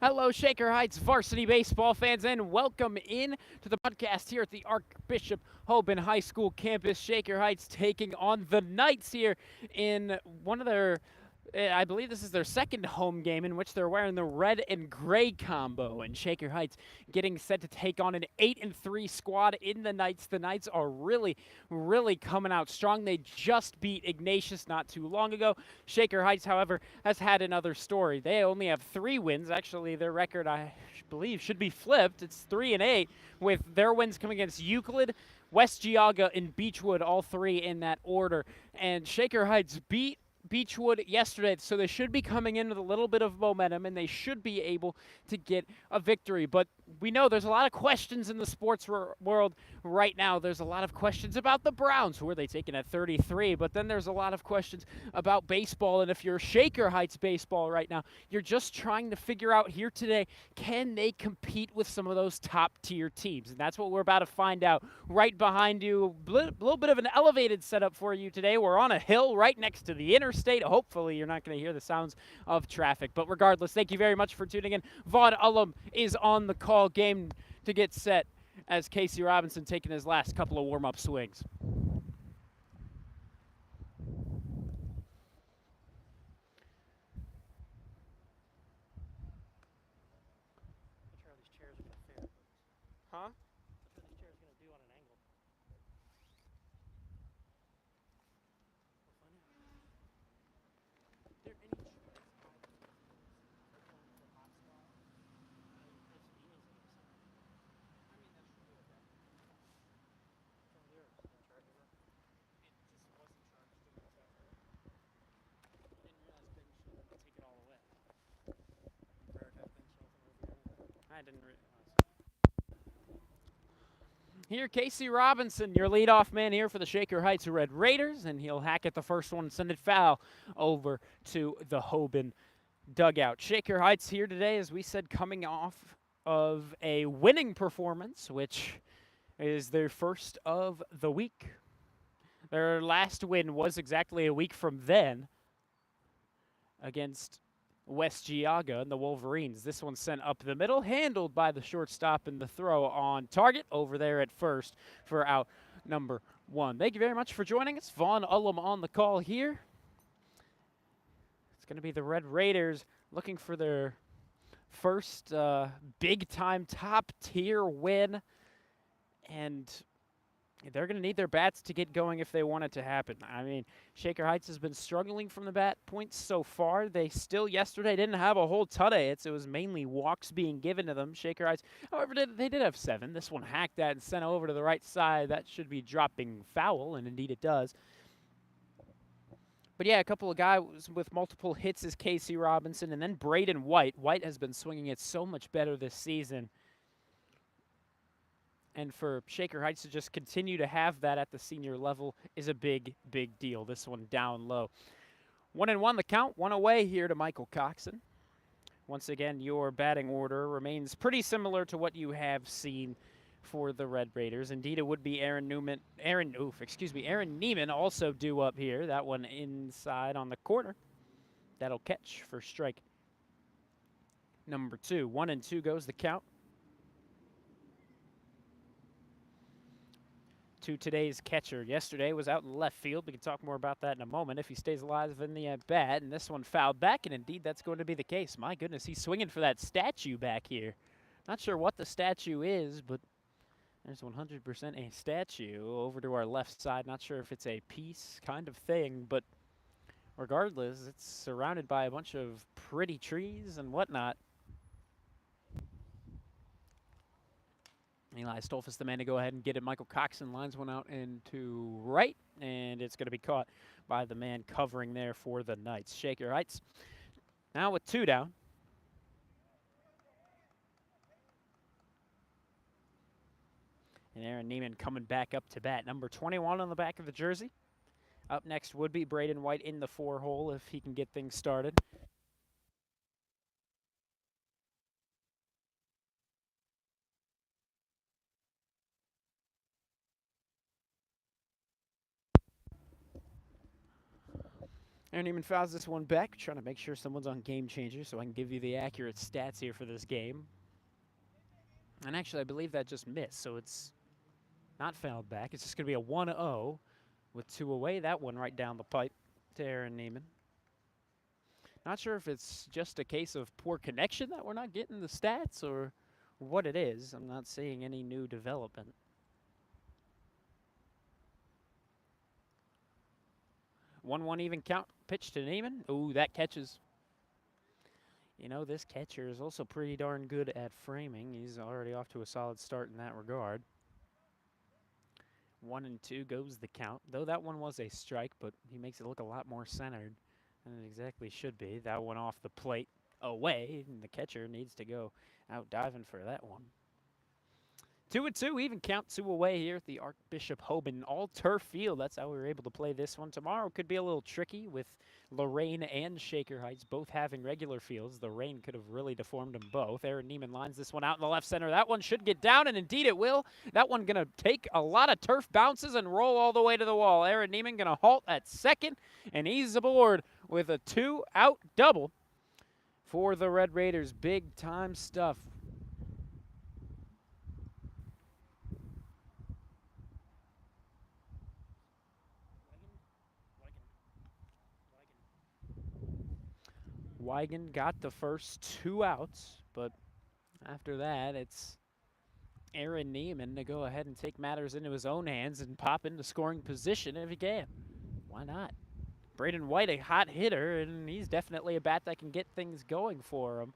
Hello, Shaker Heights varsity baseball fans, and welcome in to the podcast here at the Archbishop Hoban High School campus. Shaker Heights taking on the Knights here in one of their, I believe this is their second home game in which they're wearing the red and gray combo. And Shaker Heights getting set to take on an 8-3 squad in the Knights. The Knights are really coming out strong. They just beat Ignatius not too long ago. Shaker Heights, however, has had another story. They only have 3 wins. Actually, their record, I believe, should be flipped. It's 3-8, with their wins coming against Euclid, West Geauga, and Beechwood, all 3 in that order. And Shaker Heights beat Beechwood yesterday, so they should be coming in with a little bit of momentum, and they should be able to get a victory. But we know there's a lot of questions in the sports world right now. There's a lot of questions about the Browns. Who are they taking at 33? But then there's a lot of questions about baseball, and if you're Shaker Heights baseball right now, you're just trying to figure out here today, can they compete with some of those top-tier teams? And that's what we're about to find out right behind you. A little bit of an elevated setup for you today. We're on a hill right next to the interstate. Hopefully, you're not going to hear the sounds of traffic. But regardless, thank you very much for tuning in. Vaughn Ullum is on the call. Game to get set as Casey Robinson taking his last couple of warm-up swings. Huh? What are these chairs going to do on an angle? We'll find out. There any chairs? I didn't realize. Here, Casey Robinson, your leadoff man here for the Shaker Heights Red Raiders, and he'll hack at the first one and send it foul over to the Hoban dugout. Shaker Heights here today, as we said, coming off of a winning performance, which is their first of the week. Their last win was exactly a week from then against West Geauga and the Wolverines. This one sent up the middle, handled by the shortstop, and the throw on target over there at first for out number 1. Thank you very much for joining us. Vaughn Ullum on the call here. It's going to be the Red Raiders looking for their first big-time top-tier win, and they're going to need their bats to get going if they want it to happen. I mean, Shaker Heights has been struggling from the bat points so far. They still yesterday didn't have a whole ton of hits. It was mainly walks being given to them. Shaker Heights, however, they did have 7. This one hacked that and sent over to the right side. That should be dropping foul, and indeed it does. But yeah, a couple of guys with multiple hits is Casey Robinson, and then Braden White. White has been swinging it so much better this season. And for Shaker Heights to just continue to have that at the senior level is a big deal. This one down low. 1-1 the count, 1 away here to Michael Coxon. Once again, your batting order remains pretty similar to what you have seen for the Red Raiders. Indeed, it would be Aaron Neiman also due up here. That one inside on the corner. That'll catch for strike number 2. 1-2 goes the count. To today's catcher. Yesterday was out in left field. We can talk more about that in a moment if he stays alive in the at-bat. And this one fouled back, and indeed that's going to be the case. My goodness, he's swinging for that statue back here. Not sure what the statue is, but there's 100% a statue over to our left side. Not sure if it's a piece kind of thing, but regardless, it's surrounded by a bunch of pretty trees and whatnot. Eli Stolfus, the man to go ahead and get it. Michael Coxon lines one out into right, and it's going to be caught by the man covering there for the Knights. Shaker Heights now with 2 down. And Aaron Neiman coming back up to bat. Number 21 on the back of the jersey. Up next would be Braden White in the 4-hole if he can get things started. Aaron Neiman fouls this one back, trying to make sure someone's on Game Changer so I can give you the accurate stats here for this game. And actually, I believe that just missed, so it's not fouled back. It's just going to be a 1-0 with 2 away. That one right down the pipe to Aaron Neiman. Not sure if it's just a case of poor connection that we're not getting the stats or what it is. I'm not seeing any new development. 1-1 even count. Pitch to Neiman. Ooh, that catches. You know, this catcher is also pretty darn good at framing. He's already off to a solid start in that regard. 1-2 goes the count. Though that one was a strike, but he makes it look a lot more centered than it exactly should be. That one off the plate away, and the catcher needs to go out diving for that one. 2-2, even count, 2 away here at the Archbishop Hoban all-turf field. That's how we were able to play this one. Tomorrow could be a little tricky with Lorraine and Shaker Heights both having regular fields. The rain could have really deformed them both. Aaron Neiman lines this one out in the left center. That one should get down, and indeed it will. That one going to take a lot of turf bounces and roll all the way to the wall. Aaron Neiman going to halt at second, and he's aboard with a 2-out double for the Red Raiders. Big-time stuff. Wigan got the first 2 outs, but after that, it's Aaron Neiman to go ahead and take matters into his own hands and pop into scoring position if he can. Why not? Braden White, a hot hitter, and he's definitely a bat that can get things going for him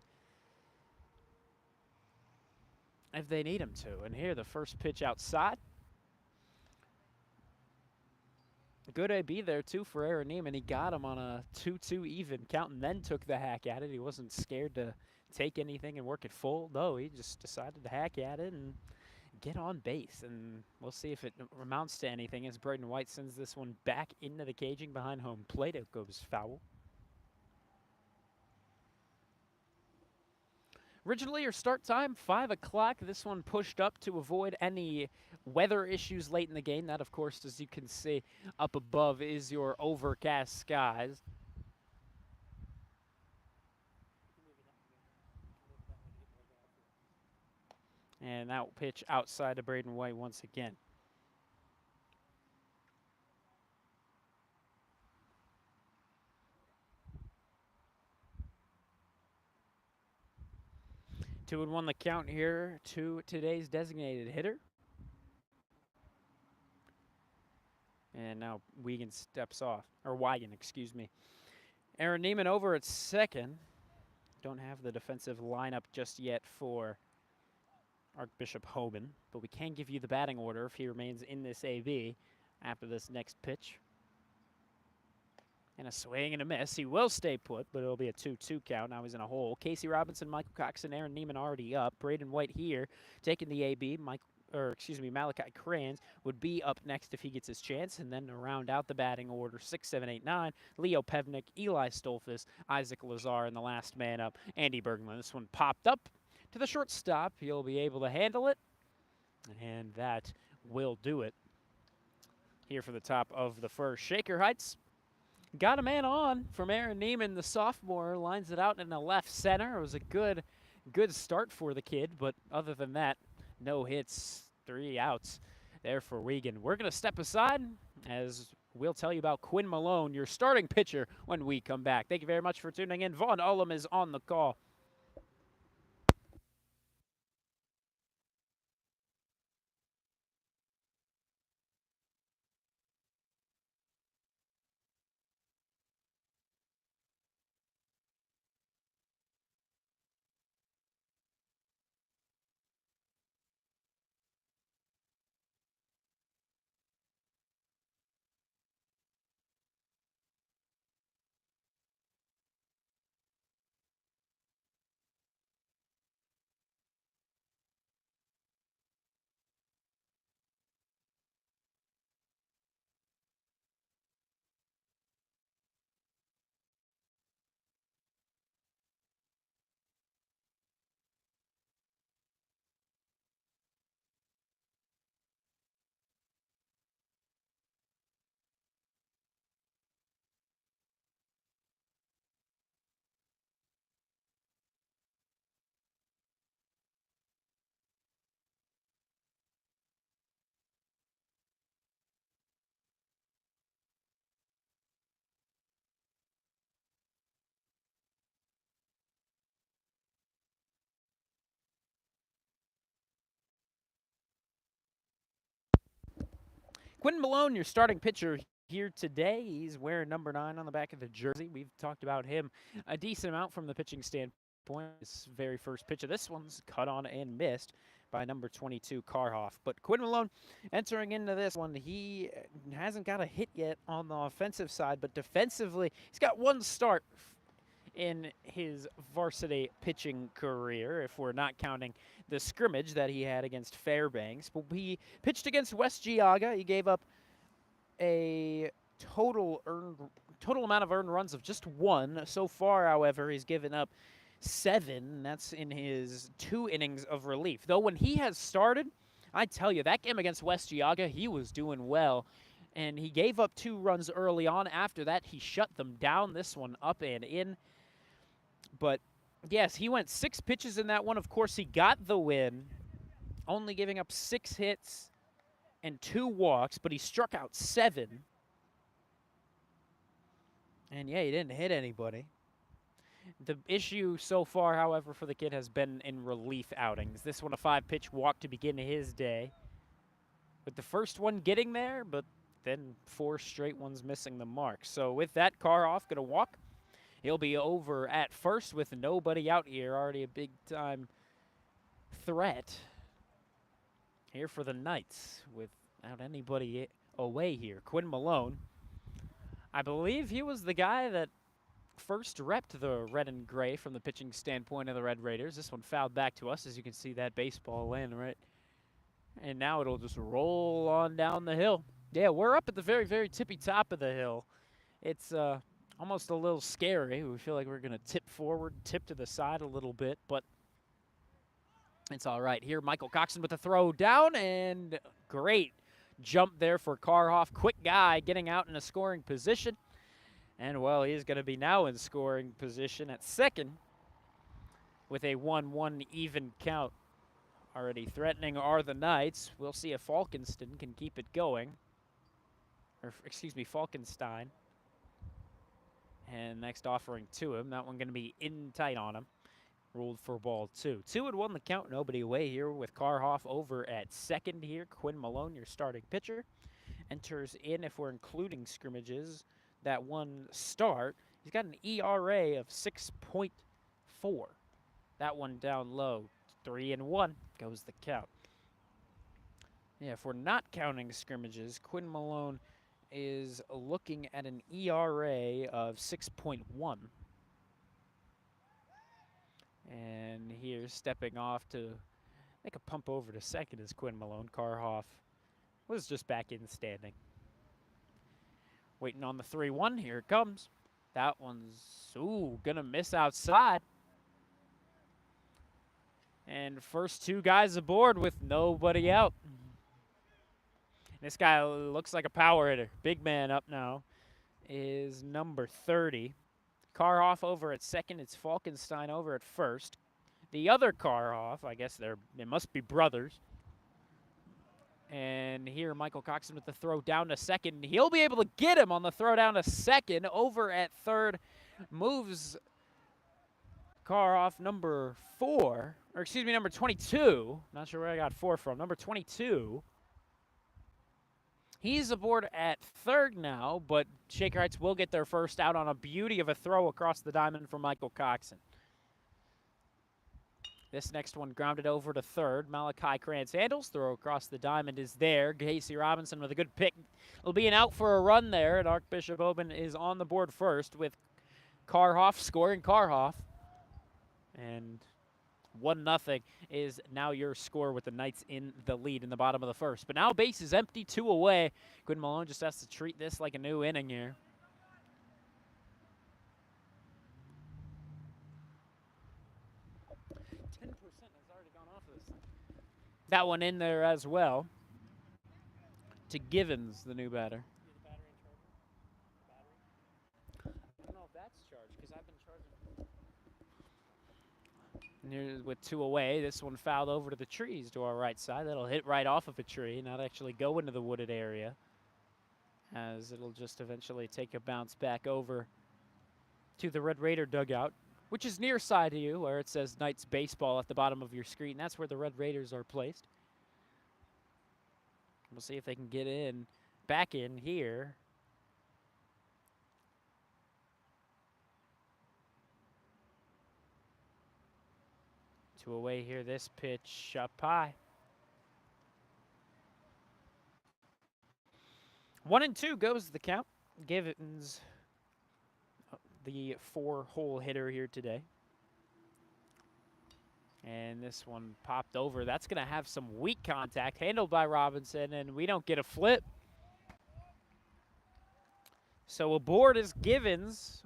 if they need him to. And here, the first pitch outside. Good AB there, too, for Aaron Neiman. He got him on a 2-2 even count and then took the hack at it. He wasn't scared to take anything and work it full. No, he just decided to hack at it and get on base. And we'll see if it amounts to anything as Braden White sends this one back into the caging behind home plate. It goes foul. Originally, your start time, 5 o'clock. This one pushed up to avoid any weather issues late in the game. That, of course, as you can see up above, is your overcast skies. And that pitch outside to Braden White once again. Two and one the count here to today's designated hitter. And now Wigan steps off, or Wigan, excuse me. Aaron Neiman over at second. Don't have the defensive lineup just yet for Archbishop Hoban, but we can give you the batting order if he remains in this AB after this next pitch. And a swing and a miss. He will stay put, but it'll be a 2-2 count. Now he's in a hole. Casey Robinson, Michael Cox, and Aaron Neiman already up. Braden White here taking the AB. Malachi Kranz would be up next if he gets his chance. And then to round out the batting order, 6, 7, 8, 9, Leo Pevnik, Eli Stolfus, Isaac Lazar, and the last man up, Andy Bergman. This one popped up to the shortstop. He'll be able to handle it, and that will do it here for the top of the first. Shaker Heights got a man on from Aaron Neiman, the sophomore, lines it out in the left center. It was a good start for the kid, but other than that, no hits, 3 outs there for Wigan. We're going to step aside as we'll tell you about Quinn Malone, your starting pitcher, when we come back. Thank you very much for tuning in. Vaughn Ullum is on the call. Quinn Malone, your starting pitcher here today. He's wearing number 9 on the back of the jersey. We've talked about him a decent amount from the pitching standpoint. His very first pitch of this one's cut on and missed by number 22, Karhoff. But Quinn Malone entering into this one, he hasn't got a hit yet on the offensive side, but defensively, he's got one start in his varsity pitching career, if we're not counting the scrimmage that he had against Fairbanks. But he pitched against West Geauga. He gave up a total amount of earned runs of just 1. So far, however, he's given up 7. That's in his 2 innings of relief. Though when he has started, I tell you, that game against West Geauga, he was doing well. And he gave up 2 runs early on. After that, he shut them down. This one up and in. But, yes, he went 6 pitches in that one. Of course, he got the win, only giving up 6 hits and 2 walks, but he struck out 7. And, yeah, he didn't hit anybody. The issue so far, however, for the kid has been in relief outings. This one a 5-pitch walk to begin his day. With the first one getting there, but then 4 straight ones missing the mark. So with that, Karhoff going to walk. He'll be over at first with nobody out here. Already a big-time threat here for the Knights without anybody away here. Quinn Malone, I believe he was the guy that first repped the red and gray from the pitching standpoint of the Red Raiders. This one fouled back to us, as you can see that baseball land, right? And now it'll just roll on down the hill. Yeah, we're up at the very, very tippy top of the hill. It's almost a little scary. We feel like we're going to tip forward, tip to the side a little bit, but it's all right. Here, Michael Coxon with the throw down, and great jump there for Karhoff. Quick guy getting out in a scoring position. And, well, he's going to be now in scoring position at second with a 1-1 even count. Already threatening are the Knights. We'll see if Falkenston can keep it going. Or, excuse me, Falkenstein. And next offering to him. That one going to be in tight on him. Ruled for ball 2. 2-1 the count. Nobody away here with Karhoff over at second here. Quinn Malone, your starting pitcher, enters in, if we're including scrimmages, that one start. He's got an ERA of 6.4. That one down low. 3-1 goes the count. Yeah, if we're not counting scrimmages, Quinn Malone is looking at an ERA of 6.1. And here, stepping off to make a pump over to second is Quinn Malone. Karhoff was just back in standing. Waiting on the 3-1. Here it comes. That one's, gonna miss outside. And first 2 guys aboard with nobody out. This guy looks like a power hitter. Big man up now is number 30. Karhoff over at second. It's Falkenstein over at first. The other Karhoff, I guess they must be brothers. And here Michael Coxon with the throw down to second. He'll be able to get him on the throw down to second. Over at third moves Karhoff number 4. Or excuse me, number 22. Not sure where I got 4 from. Number 22. He's aboard at third now, but Shaker Heights will get their first out on a beauty of a throw across the diamond from Michael Coxon. This next one grounded over to third. Malachi Krantz handles. Throw across the diamond is there. Casey Robinson with a good pick. It'll be an out for a run there, and Archbishop Hoban is on the board first with Karhoff scoring Karhoff. And 1-0 is now your score with the Knights in the lead in the bottom of the first. But now base is empty, 2 away. Quinn Malone just has to treat this like a new inning here. That one in there as well. To Givens, the new batter. I don't know if that's charged because I've been charging. And here with 2 away, this one fouled over to the trees to our right side. That'll hit right off of a tree, not actually go into the wooded area, as it'll just eventually take a bounce back over to the Red Raider dugout, which is near side of you, where it says Knights Baseball at the bottom of your screen. That's where the Red Raiders are placed. We'll see if they can get in back in here. Two away here, this pitch up high. 1-2 goes the count. Givens, the 4-hole hitter here today. And this one popped over. That's going to have some weak contact, handled by Robinson, and we don't get a flip. So aboard is Givens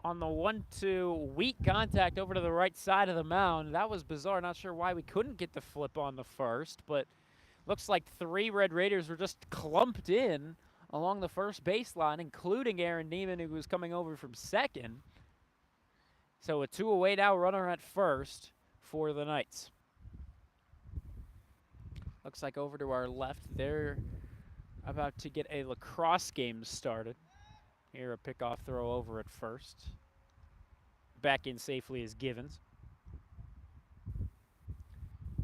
on the 1-2 weak contact over to the right side of the mound. That was bizarre. Not sure why we couldn't get the flip on the first, but looks like 3 Red Raiders were just clumped in along the first baseline, including Aaron Neiman, who was coming over from second. So a 2 away now, runner at first for the Knights. Looks like over to our left, they're about to get a lacrosse game started. Here, a pickoff throw over at first. Back in safely is Givens.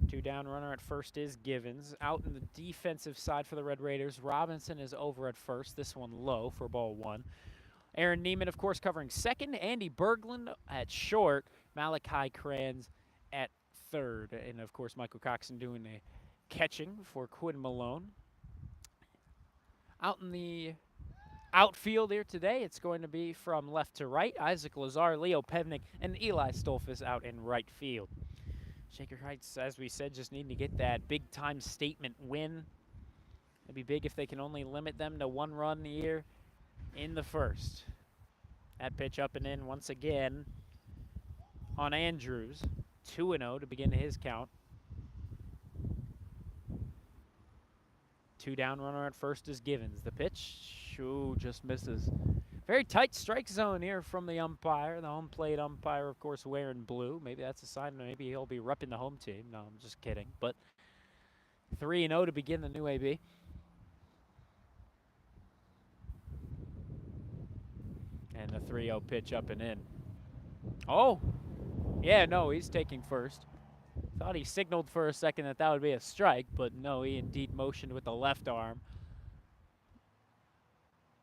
2 down, runner at first is Givens. Out in the defensive side for the Red Raiders, Robinson is over at first. This one low for ball 1. Aaron Neiman, of course, covering second. Andy Berglund at short. Malachi Kranz at third. And, of course, Michael Coxon doing the catching for Quinn Malone. Out in the outfield here today, it's going to be from left to right. Isaac Lazar, Leo Pevnik, and Eli Stolfus out in right field. Shaker Heights, as we said, just needing to get that big-time statement win. It'd be big if they can only limit them to 1 run here in the first. That pitch up and in once again on Andrews. 2-0 to begin his count. 2 down, runner at first is Givens. The pitch, ooh, just misses. Very tight strike zone here from the umpire. The home plate umpire, of course, wearing blue. Maybe that's a sign that maybe he'll be repping the home team. No, I'm just kidding. But 3-0 to begin the new AB. And the 3-0 pitch up and in. Oh, yeah, no, he's taking first. Thought he signaled for a second that that would be a strike, but no, he indeed motioned with the left arm.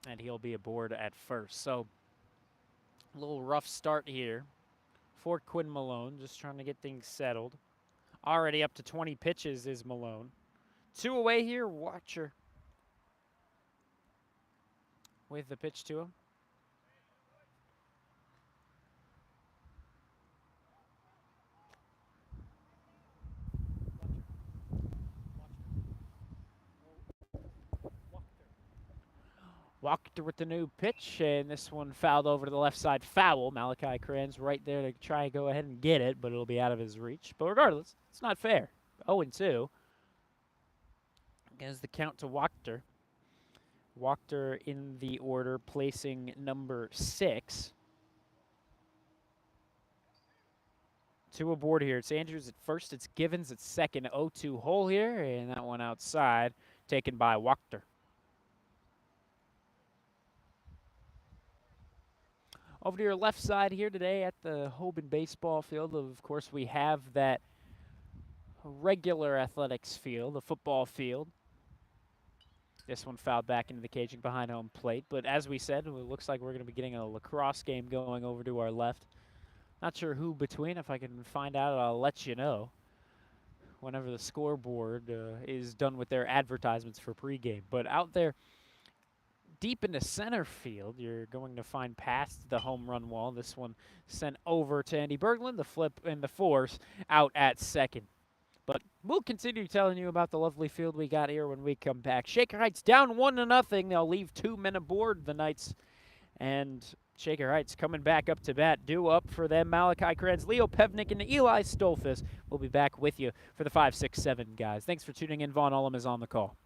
And he'll be aboard at first. So, a little rough start here for Quinn Malone, just trying to get things settled. Already up to 20 pitches is Malone. 2 away here, Watcher with the pitch to him. Walked with the new pitch, and this one fouled over to the left side. Foul. Malachi Kranz right there to try and go ahead and get it, but it'll be out of his reach. But regardless, it's not fair. 0-2. As the count to Wachter. Wachter in the order, placing number 6. 2 aboard here. It's Andrews at first. It's Givens at second. 0-2 hole here, and that one outside, taken by Wachter. Over to your left side here today at the Hoban baseball field, of course, we have that regular athletics field, the football field. This one fouled back into the caging behind home plate. But as we said, it looks like we're going to be getting a lacrosse game going over to our left. Not sure who between. If I can find out, I'll let you know whenever the scoreboard is done with their advertisements for pregame. But out there, deep into center field, you're going to find past the home run wall. This one sent over to Andy Berglund, the flip and the force out at second. But we'll continue telling you about the lovely field we got here when we come back. Shaker Heights down 1-0. They'll leave 2 men aboard the Knights. And Shaker Heights coming back up to bat. Due up for them, Malachi Kranz, Leo Pevnik, and Eli Stolfus. We'll be back with you for the 5, 6, 7 guys. Thanks for tuning in. Vaughn Ullum is on the call.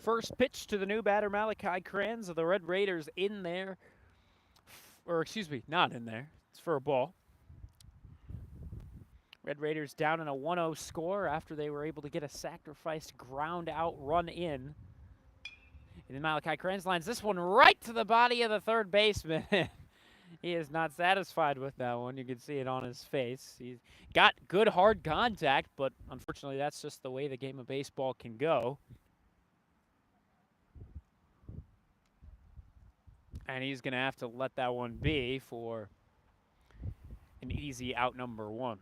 First pitch to the new batter, Malachi Kranz of the Red Raiders in there. Or, excuse me, not in there. It's for a ball. Red Raiders down in a 1-0 score after they were able to get a sacrificed ground out run in. And then Malachi Kranz lines this one right to the body of the third baseman. He is not satisfied with that one. You can see it on his face. He's got good hard contact, but unfortunately that's just the way the game of baseball can go. And he's going to have to let that one be for an easy out number one.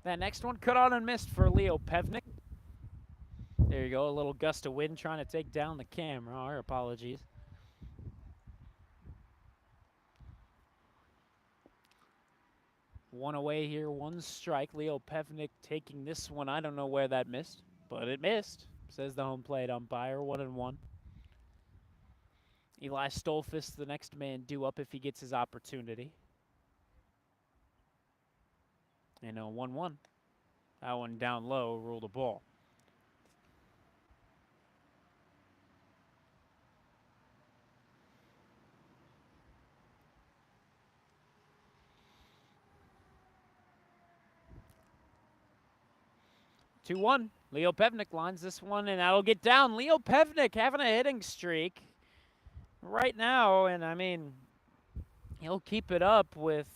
That next one cut on and missed for Leo Pevnik. There you go, a little gust of wind trying to take down the camera. Our apologies. One away here, one strike. Leo Pevnik taking this one. I don't know where that missed, but it missed, says the home plate umpire. 1-1. Eli Stolfus, the next man due up if he gets his opportunity. And a 1-1. That one down low, ruled a ball. Two-1. Leo Pevnik lines this one, and that'll get down. Leo Pevnik having a hitting streak right now, and I mean, he'll keep it up with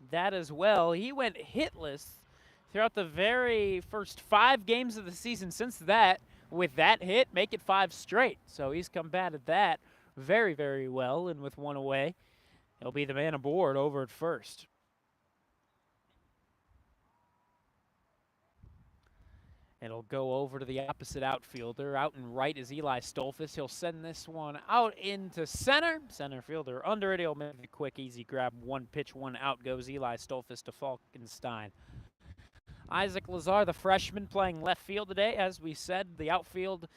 that as well. He went hitless throughout the very first 5 games of the season since that. With that hit, make it 5 straight. So he's combated that very, very well, and with one away, he'll be the man aboard over at first. It'll go over to the opposite outfielder. Out and right is Eli Stolfus. He'll send this one out into center. Center fielder under it. He'll make a quick, easy grab. One pitch, one out goes Eli Stolfus to Falkenstein. Isaac Lazar, the freshman, playing left field today. As we said, the outfield,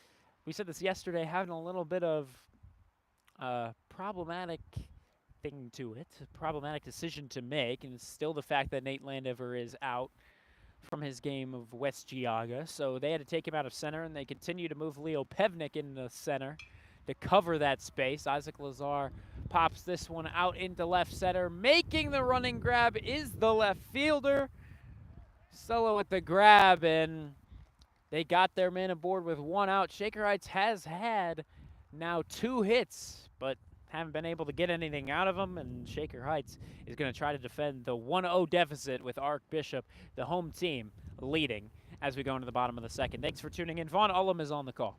we said this yesterday, having a little bit of problematic thing to it. A problematic decision to make. And it's still the fact that Nate Landover is out from his game of West Geauga. So they had to take him out of center, and they continue to move Leo Pevnik into center to cover that space. Isaac Lazar pops this one out into left center. Making the running grab is the left fielder. Solo at the grab, and they got their man aboard with one out. Shaker Heights has had now 2 hits, but haven't been able to get anything out of them, and Shaker Heights is going to try to defend the 1-0 deficit with Archbishop, the home team, leading as we go into the bottom of the second. Thanks for tuning in. Vaughn Ullum is on the call.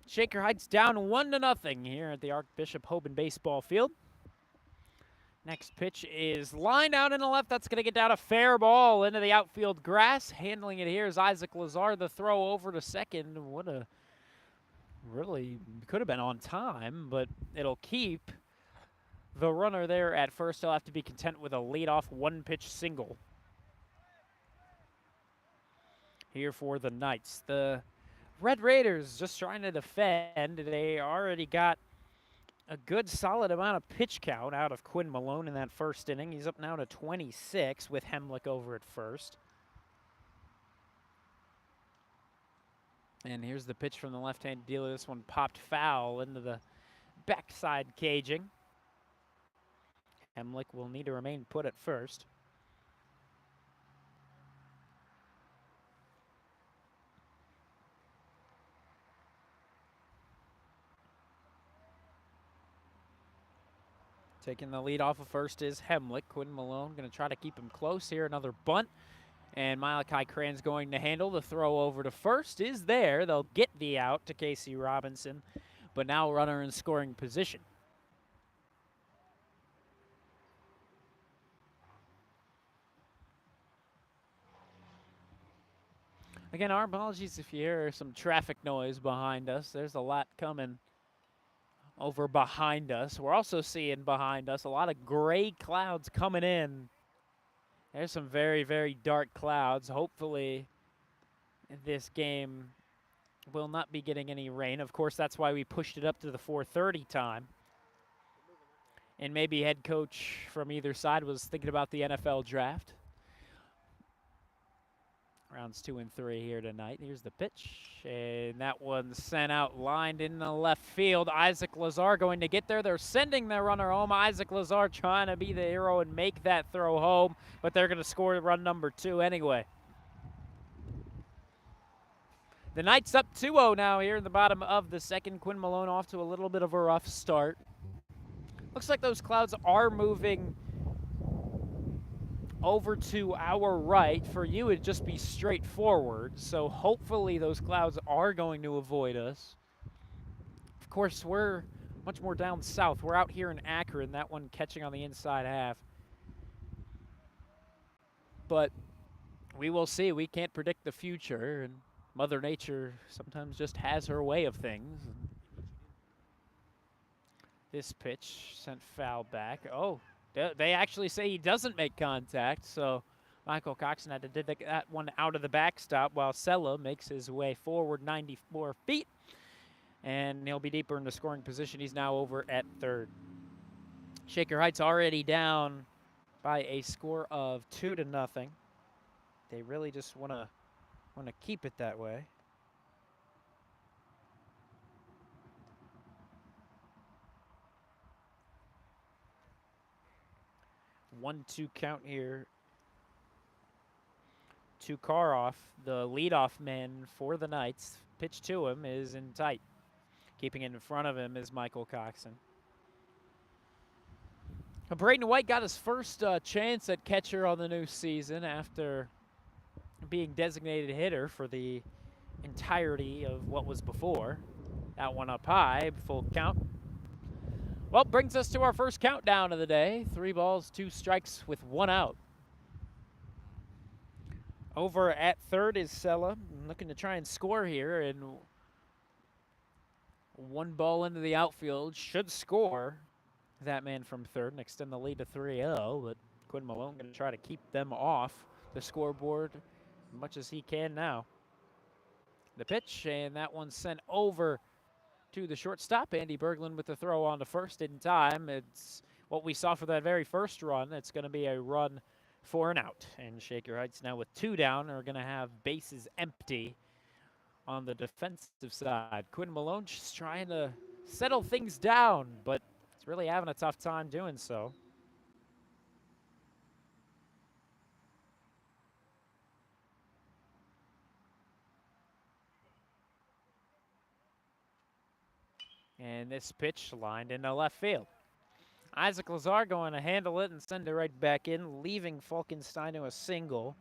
Shaker Heights down 1-0 here at the Archbishop Hoban baseball field. Next pitch is lined out in the left. That's going to get down a fair ball into the outfield grass. Handling it here is Isaac Lazar. The throw over to second. What a really could have been on time, but it'll keep the runner there at first. He'll have to be content with a leadoff one-pitch single here for the Knights. The Red Raiders just trying to defend. They already got a good solid amount of pitch count out of Quinn Malone in that first inning. He's up now to 26 with Hemlick over at first. And here's the pitch from the left-hand dealer. This one popped foul into the backside caging. Hemlick will need to remain put at first. Taking the lead off of first is Hemlick. Quinn Malone going to try to keep him close here. Another bunt. And Malachi Cran's going to handle. The throw over to first is there. They'll get the out to Casey Robinson, but now runner in scoring position. Again, our apologies if you hear some traffic noise behind us. There's a lot coming over behind us. We're also seeing behind us a lot of gray clouds coming in. There's some very, very dark clouds. Hopefully, this game will not be getting any rain. Of course, that's why we pushed it up to the 4:30 time. And maybe head coach from either side was thinking about the NFL draft. Rounds 2 and 3 here tonight. Here's the pitch, and that one's sent out, lined in the left field. Isaac Lazar going to get there. They're sending their runner home. Isaac Lazar trying to be the hero and make that throw home, but they're going to score run number 2 anyway. The Knights up 2-0 now here in the bottom of the second. Quinn Malone off to a little bit of a rough start. Looks like those clouds are moving over to our right. For you, it'd just be straight forward. So hopefully those clouds are going to avoid us. Of course, we're much more down south. We're out here in Akron, that one catching on the inside half. But we will see. We can't predict the future, and Mother Nature sometimes just has her way of things. This pitch sent foul back. Oh, they actually say he doesn't make contact, so Michael Coxon had to dig that one out of the backstop while Sella makes his way forward 94 feet, and he'll be deeper into scoring position. He's now over at third. Shaker Heights already down by a score of 2-0. They really just want to keep it that way. 1-2 count here to Karoff, the leadoff man for the Knights. Pitch to him is in tight. Keeping it in front of him is Michael Coxon. Braden White got his first chance at catcher on the new season after being designated hitter for the entirety of what was before. That one up high, full count. Well, brings us to our first countdown of the day. 3 balls, 2 strikes with 1 out. Over at third is Sella, looking to try and score here, and 1 ball into the outfield should score that man from third and extend the lead to 3-0, but Quinn Malone going to try to keep them off the scoreboard as much as he can now. The pitch, and that one's sent over to the shortstop. Andy Berglund with the throw on to first in time. It's what we saw for that very first run. It's going to be a run for an out. And Shaker Heights now with 2 down are going to have bases empty on the defensive side. Quinn Malone just trying to settle things down, but he's really having a tough time doing so. And this pitch lined into left field. Isaac Lazar going to handle it and send it right back in, leaving Falkenstein to a single.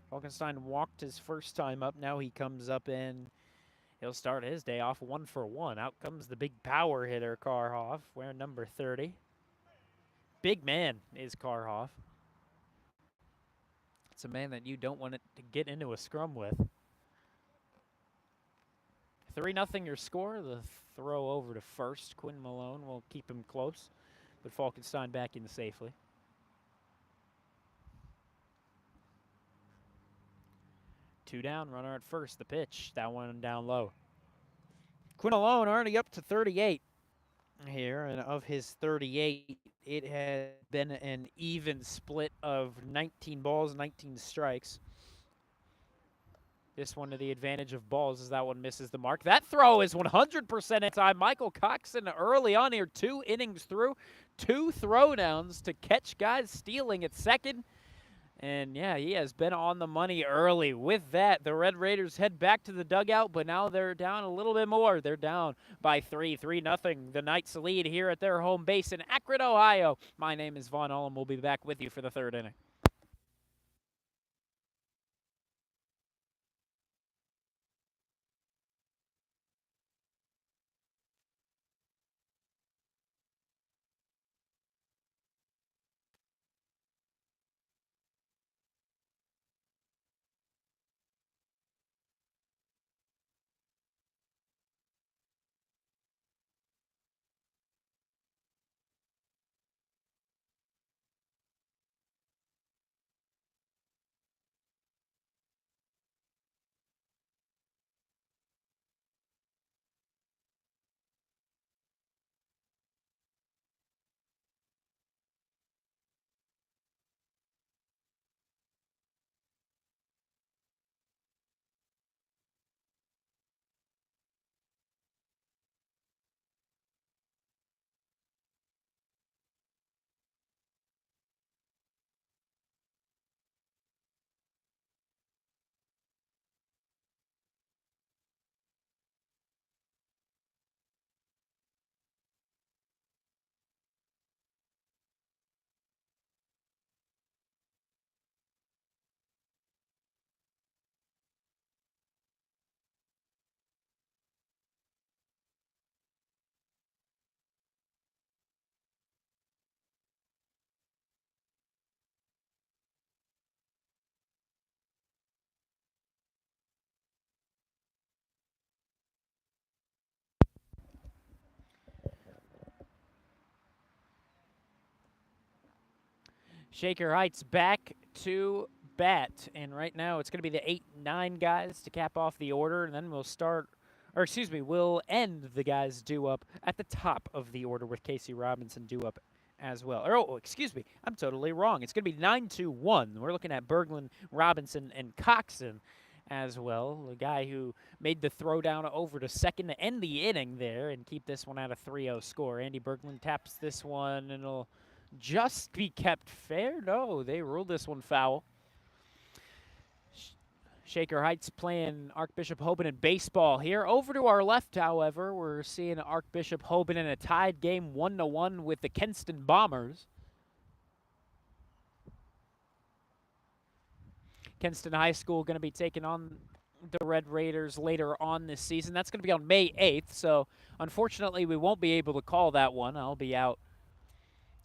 Falkenstein walked his first time up. Now he comes up in. He'll start his day off 1 for 1. Out comes the big power hitter, Karhoff, wearing number 30. Big man is Karhoff. It's a man that you don't want to get into a scrum with. 3-0 your score. The throw over to first. Quinn Malone will keep him close, but Falkenstein back in safely. Two down, runner at first. The pitch, that one down low. Quinn Malone already up to 38. here, and of his 38, it has been an even split of 19 balls, 19 strikes. This one to the advantage of balls as that one misses the mark. That throw is 100% in time. Michael Coxon early on here, 2 innings through, 2 throwdowns to catch guys stealing at second. And yeah, he has been on the money early. With that, the Red Raiders head back to the dugout, but now they're down a little bit more. They're down by 3-0. The Knights lead here at their home base in Akron, Ohio. My name is Vaughn Ullum. We'll be back with you for the 3rd inning. Shaker Heights back to bat. And right now it's going to be the 8-9 guys to cap off the order. And then we'll end the guys due up at the top of the order with Casey Robinson due up as well. Excuse me. I'm totally wrong. It's going to be 9-1. We're looking at Berglund, Robinson, and Coxon as well. The guy who made the throwdown over to second to end the inning there and keep this one at a 3-0 score. Andy Berglund taps this one, and it'll just be kept fair. No, they ruled this one foul. Shaker Heights playing Archbishop Hoban in baseball here. Over to our left, however, we're seeing Archbishop Hoban in a tied game 1-1 with the Kenston Bombers. Kenston High School going to be taking on the Red Raiders later on this season. That's going to be on May 8th, so unfortunately we won't be able to call that one. I'll be out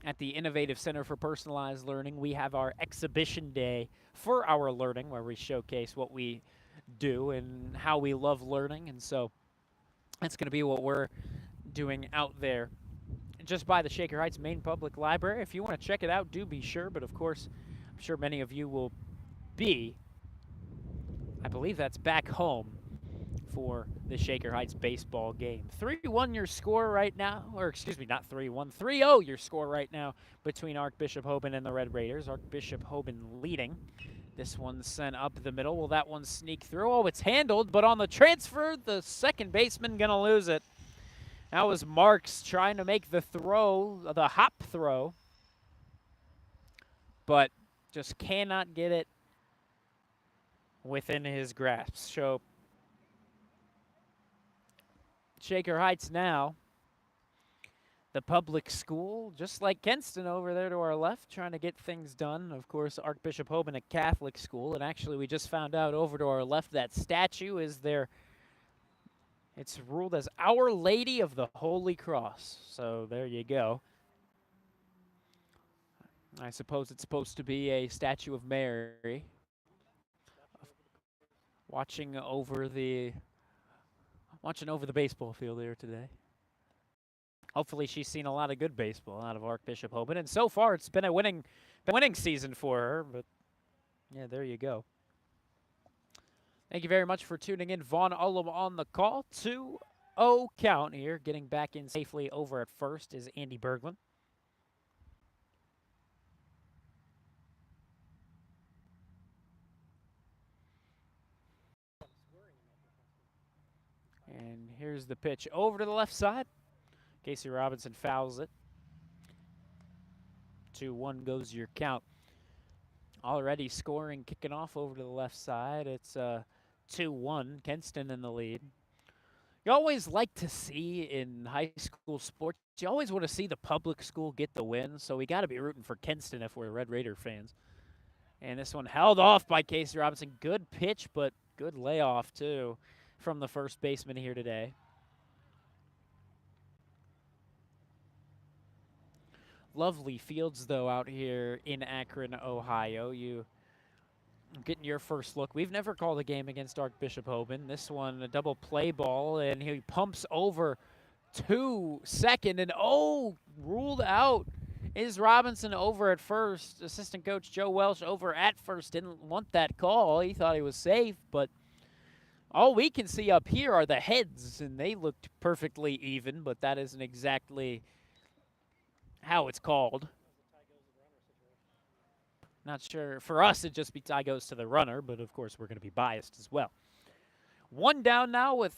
at the Innovative Center for Personalized Learning. We have our exhibition day for our learning where we showcase what we do and how we love learning. And so that's going to be what we're doing out there just by the Shaker Heights Main Public Library. If you want to check it out, do be sure. But of course, I'm sure many of you will be. I believe that's back home for the Shaker Heights baseball game. 3-1 your score right now, or excuse me, not 3-1, 3-0 your score right now between Archbishop Hoban and the Red Raiders. Archbishop Hoban leading. This one's sent up the middle. Will that one sneak through? Oh, it's handled, but on the transfer, the second baseman gonna lose it. That was Marks trying to make the throw, the hop throw, but just cannot get it within his grasp. So Shaker Heights now, the public school, just like Kenston over there to our left, trying to get things done. Of course, Archbishop Hoban, a Catholic school, and actually we just found out over to our left that statue is there. It's ruled as Our Lady of the Holy Cross. So there you go. I suppose it's supposed to be a statue of Mary watching over the baseball field here today. Hopefully she's seen a lot of good baseball out of Archbishop Hoban, and so far it's been a winning season for her. But yeah, there you go. Thank you very much for tuning in. Vaughn Ullum on the call. 2 2-0 count here. Getting back in safely over at first is Andy Berglund. And here's the pitch over to the left side. Casey Robinson fouls it. 2-1 goes your count. Already scoring, kicking off over to the left side. It's 2-1. Kenston in the lead. You always like to see in high school sports, you always want to see the public school get the win, so we got to be rooting for Kenston if we're Red Raider fans. And this one held off by Casey Robinson. Good pitch, but good layoff, too, from the first baseman here today. Lovely fields, though, out here in Akron, Ohio. You getting your first look. We've never called a game against Archbishop Hoban. This one, a double play ball, and he pumps over to second, and ruled out. Is Robinson over at first? Assistant coach Joe Welsh over at first. Didn't want that call. He thought he was safe, but all we can see up here are the heads, and they looked perfectly even, but that isn't exactly how it's called. Not sure. For us, it'd just be tie goes to the runner, but of course we're going to be biased as well. One down now with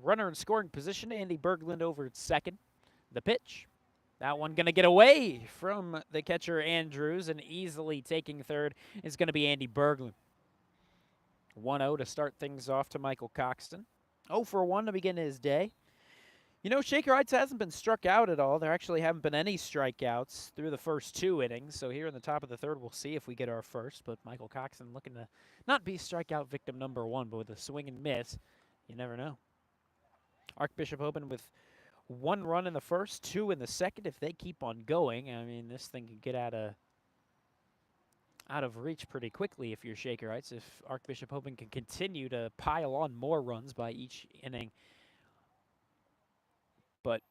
runner in scoring position. Andy Berglund over at second. The pitch. That one going to get away from the catcher Andrews, and easily taking third is going to be Andy Berglund. 1-0 to start things off to Michael Coxton. 0 for 1 to begin his day. You know, Shaker Heights hasn't been struck out at all. There actually haven't been any strikeouts through the first 2 innings. So here in the top of the third, we'll see if we get our first. But Michael Coxton looking to not be strikeout victim number 1, but with a swing and miss, you never know. Archbishop Hoban with 1 run in the first, 2 in the second. If they keep on going, I mean, this thing could get out of reach pretty quickly if you're Shaker Heights. If Archbishop Hoban can continue to pile on more runs by each inning. But,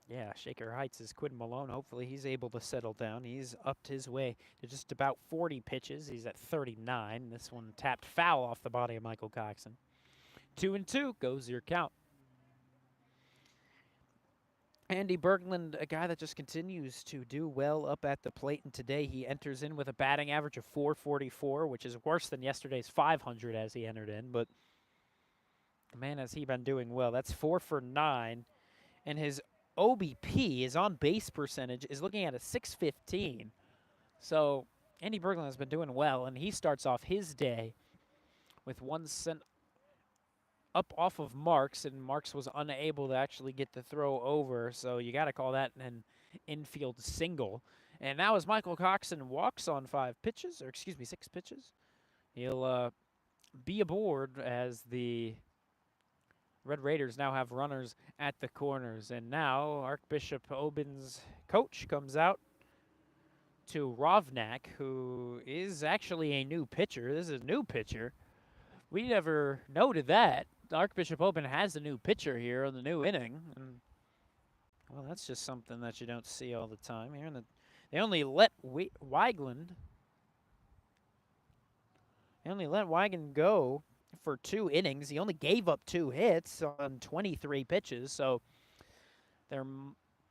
yeah, Shaker Heights is Quinn Malone. Hopefully he's able to settle down. He's upped his way to just about 40 pitches. He's at 39. This one tapped foul off the body of Michael Coxon. 2-2 goes your count. Andy Berglund, a guy that just continues to do well up at the plate, and today he enters in with a batting average of .444, which is worse than yesterday's .500 as he entered in, but man, has he been doing well. That's 4 for 9. And his OBP, his on-base percentage, is looking at a .615. So Andy Berglund has been doing well, and he starts off his day with 1 sent up off of Marks, and Marks was unable to actually get the throw over, so you got to call that an infield single. And now as Michael Coxon walks on 6 pitches, he'll be aboard as the Red Raiders now have runners at the corners. And now Archbishop Hoban's coach comes out to Rovnak, who is actually a new pitcher. This is a new pitcher. We never noted that. Archbishop Hoban has a new pitcher here in the new inning. And, well, that's just something that you don't see all the time. Here they only let Weigand go for 2 innings. He only gave up 2 hits on 23 pitches, so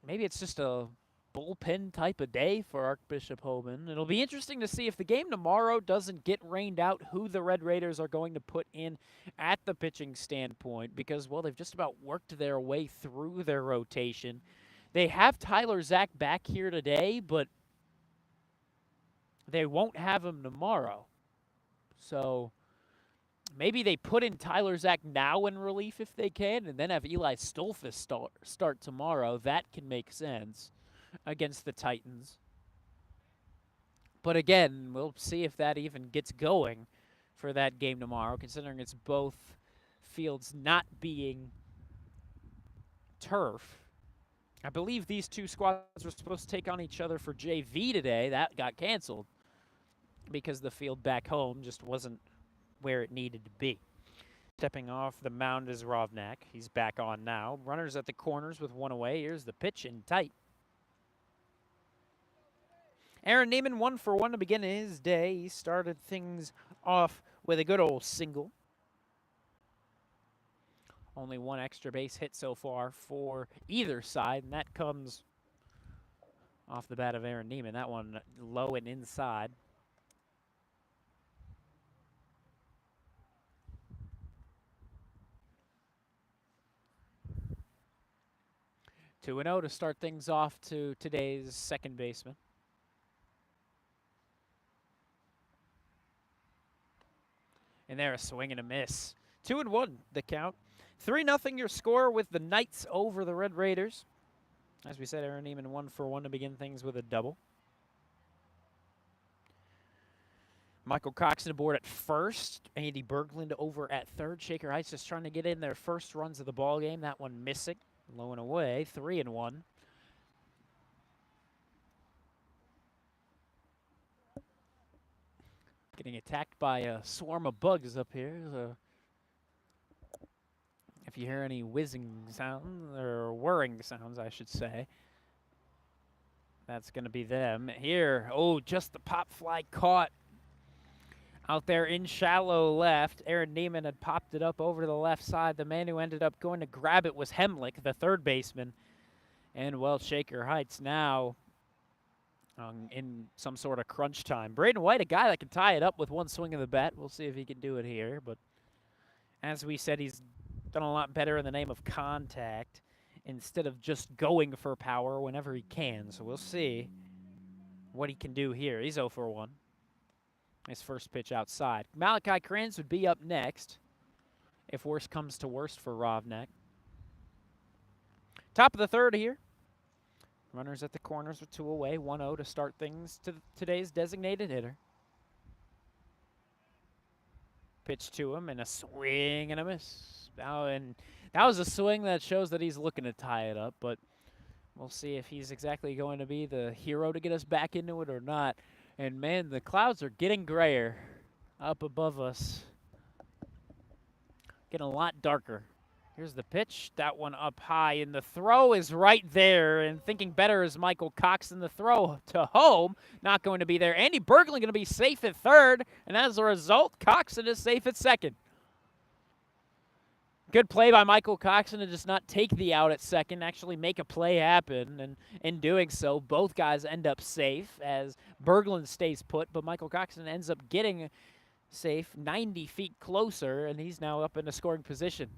maybe it's just a bullpen type of day for Archbishop Hoban. It'll be interesting to see if the game tomorrow doesn't get rained out, who the Red Raiders are going to put in at the pitching standpoint, because, well, they've just about worked their way through their rotation. They have Tyler Zach back here today, but they won't have him tomorrow. So maybe they put in Tyler Zach now in relief if they can, and then have Eli Stolfus start tomorrow. That can make sense against the Titans. But again, we'll see if that even gets going for that game tomorrow, considering it's both fields not being turf. I believe these 2 squads were supposed to take on each other for JV today. That got canceled because the field back home just wasn't where it needed to be. Stepping off the mound is Rovnak. He's back on now. Runners at the corners with 1 away. Here's the pitch in tight. Aaron Neiman 1 for 1 to begin his day. He started things off with a good old single. Only one extra base hit so far for either side, and that comes off the bat of Aaron Neiman. That one low and inside. Two and 0 to start things off to today's second baseman. And there, a swing and a miss. 2-1 the count. 3-0 your score with the Knights over the Red Raiders. As we said, Aaron Neiman 1 for 1 to begin things with a double. Michael Coxon aboard at first. Andy Berglund over at third. Shaker Heights just trying to get in their first runs of the ball game. That one missing. Low and away. 3-1. Getting attacked by a swarm of bugs up here. So if you hear any whizzing sounds, or whirring sounds, I should say, that's going to be them. Here, oh, just the pop fly caught out there in shallow left. Aaron Neiman had popped it up over to the left side. The man who ended up going to grab it was Hemlick, the third baseman. And, well, Shaker Heights now in some sort of crunch time. Braden White, a guy that can tie it up with one swing of the bat. We'll see if he can do it here. But as we said, he's done a lot better in the name of contact instead of just going for power whenever he can. So we'll see what he can do here. He's 0 for 1. His first pitch outside. Malachi Kranz would be up next if worst comes to worst for Rovnak. Top of the third here. Runners at the corners with 2 away. 1-0 to start things to today's designated hitter. Pitch to him and a swing and a miss. And that was a swing that shows that he's looking to tie it up, but we'll see if he's exactly going to be the hero to get us back into it or not. And, man, the clouds are getting grayer up above us. Getting a lot darker. Here's the pitch. That one up high, and the throw is right there. And thinking better is Michael Coxon. The throw to home, not going to be there. Andy Berglund going to be safe at third, and as a result, Coxon is safe at second. Good play by Michael Coxon to just not take the out at second, actually make a play happen. And in doing so, both guys end up safe as Berglund stays put, but Michael Coxon ends up getting safe 90 feet closer, and he's now up in a scoring position.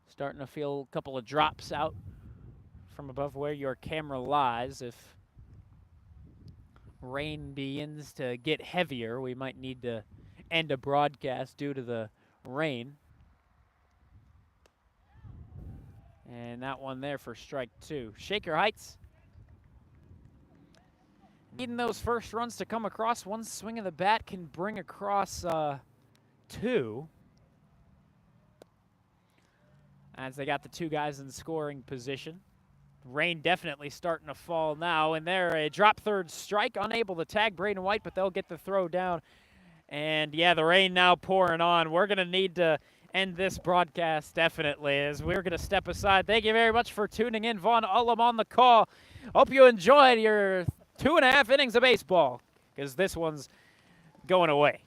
Starting to feel a couple of drops out from above where your camera lies. If rain begins to get heavier, we might need to end a broadcast due to the rain. And that one there for strike 2. Shaker Heights needing those first runs to come across. One swing of the bat can bring across 2. As they got the 2 guys in scoring position. Rain definitely starting to fall now. And there, a drop third strike. Unable to tag Braden White, but they'll get the throw down. And, yeah, the rain now pouring on. We're going to need to end this broadcast, definitely, as we're going to step aside. Thank you very much for tuning in. Vaughn Ullum on the call. Hope you enjoyed your 2.5 innings of baseball, because this one's going away.